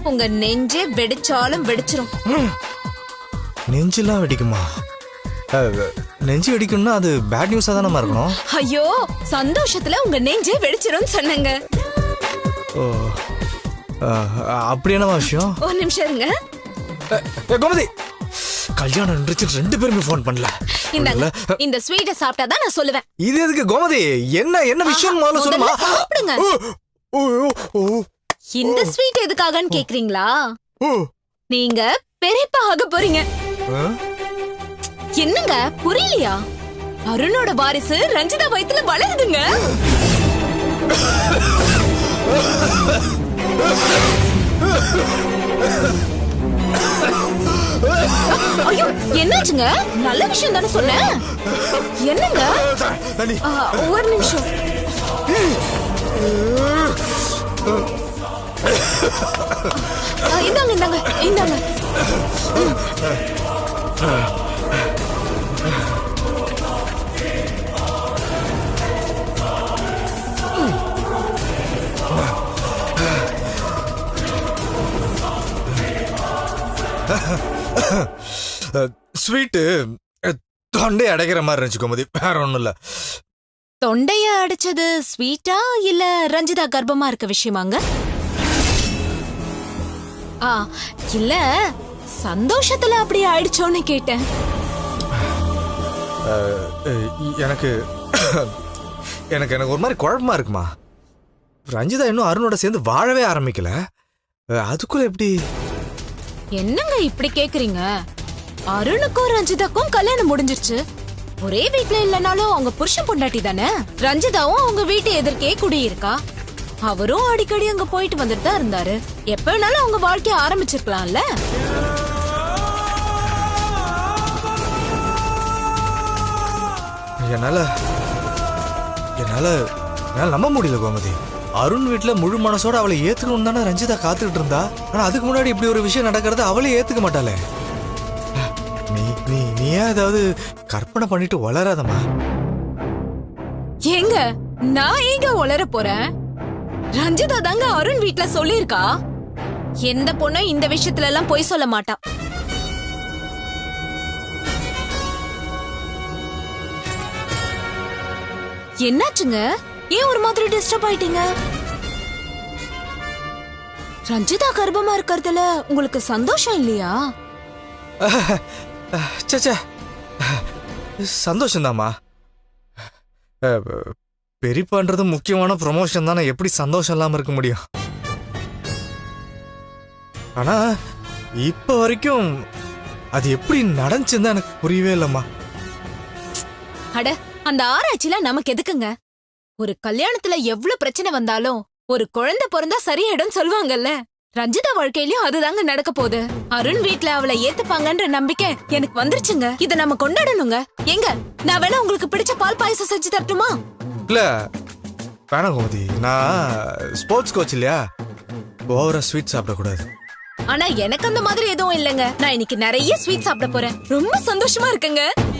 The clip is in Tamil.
உங்க நெஞ்சே வெடிச்சாலும் வெடிச்சிரும். நெஞ்செல்லாம் வெடிக்குமா? நெஞ்சு வெடிக்கும்னா அது பேட் நியூஸா தானே இருக்கணும். ஐயோ, சந்தோஷத்துல உங்க நெஞ்சே வெடிச்சிரும் சொன்னங்க. ஓ, அப்படி என்னமா விஷயம்? ஒரு நிமிஷம் இருங்க. கோமதி, கல்யாணம் நின்றுச்சு, 2 பேருமே போன் பண்ணல. இந்த ஸ்வீட்டை சாப்பிட்டாதான் நான் சொல்லுவேன். இது எதுக்கு கோமதி? என்ன விஷயம் முதல்ல சொல்லுமா? சாப்பிடுங்க. இந்த ஸ்வீட் எதுக்காகன்னு கேக்குறீங்களா? நீங்க பெரியப்பா ஆக போறீங்க. என்னங்க புரியலையா? அருணோட வாரிசு ரஞ்சிதா வயித்துல வளருதுங்க. ஐயோ, என்னாச்சுங்க? நல்ல விஷயம் தானே சொன்னேன். என்னங்க? ஒரு நிமிஷம். இந்தாங்க இந்தாங்க இந்தாங்க. ஸ்வீட்டு தொண்டை அடைக்கிற மாதிரி இருந்துச்சு கோமதி, வேற ஒண்ணும் இல்ல. தொண்டைய அடைச்சது ஸ்வீட்டா இல்ல ரஞ்சிதா கர்ப்பமா இருக்க விஷயமாங்க? இல்ல சந்தோஷத்துல அப்படி ஆயிடுச்சோன்னு கேட்டேன். எனக்கு எனக்கு ஒரு மாதிரி குழப்பமா இருக்குமா. ரஞ்சிதா இன்னும் அருணோட சேர்ந்து வாழவே ஆரம்பிக்கல, அதுக்குள்ள எப்படி? என்னங்க இப்படி கேக்குறீங்க? அருணுக்கும் ரஞ்சிதாக்கும் கல்யாணம் முடிஞ்சிருச்சு. ஒரே வீட்ல இல்லனாலும் அவங்க புருஷன் பொண்டாட்டி தானே. ரஞ்சிதாவும் அவங்க வீட்டு எதிர்க்கே குடியிருக்கா. அவரும் அடிக்கடி அங்க போயிட்டு வந்துட்டு தான் இருந்தாரு. எப்ப வேணாலும் அவங்க வாழ்க்கைய ஆரம்பிச்சிருக்கலாம்ல. என்னால நம்ப முடியல கோமதி. அருண் வீட்டுல முழு மனசோட அவளை ஏத்துக்கணும் தானே ரஞ்சிதா காத்துக்கிட்டு இருந்தா. ஆனா அதுக்கு முன்னாடி இப்படி ஒரு விஷயம் நடக்கிறத அவளே ஏத்துக்க மாட்டாளே. நீ ஏதாவது கற்பனை பண்ணிட்டு வளராதமா. ஏங்க, நான் ஏங்க வளர போறேன்? ரஞ்சிதா தாங்க அருண் வீட்டுல சொல்லிருக்கா. எந்த பொண்ணும் இந்த விஷயத்துல எல்லாம் பொய் சொல்ல மாட்டா. என்னாச்சுங்க? ஏன் ஒரு மாதிரி டிஸ்டர்ப் ஆயிட்டீங்க? ரஞ்சிதா கர்ப்பமா இருக்கிறதுல உங்களுக்கு சந்தோஷம் இல்லையா? சந்தோஷம்தாம்மா. பெரியப்பான்றது முக்கியமான ப்ரொமோஷன் தானே, எப்படி சந்தோஷம் இல்லாம இருக்க முடியும்? ஆனா இப்ப வரைக்கும் அது எப்படி நடந்துச்சுன்னு தான் எனக்கு புரியவே இல்லம்மா. அட, அந்த ஆராய்ச்சில நமக்கு எதுக்குங்க? ஒரு கல்யாணத்துல எவ்வளவு பிரச்சனை வந்தாலும் ஒரு குழந்தை பிறந்தா சரியாயிடும் சொல்லுவாங்கல்ல. ரஞ்சிதா வாழ்க்கையிலயும் அதுதாங்க நடக்க போகுது. அருண் வீட்ல அவளை ஏத்துப்பாங்கன்ற நம்பிக்கை எனக்கு வந்துருச்சுங்க. இத நம்ம கொண்டாடணுங்க. எங்க, நான் வேணா உங்களுக்கு பிடிச்ச பால் பாயசம் செஞ்சு தரட்டுமா? இல்ல வேணாம் கோமதி, நான் ஸ்போர்ட்ஸ் கோச் இல்லையா, ஓவரா ஸ்வீட் சாப்பிடக்கூடாது. ஆனா எனக்கு அந்த மாதிரி எதுவும் இல்லைங்க. நான் இன்னைக்கு நிறைய ஸ்வீட் சாப்பிட போறேன். ரொம்ப சந்தோஷமா இருக்குங்க.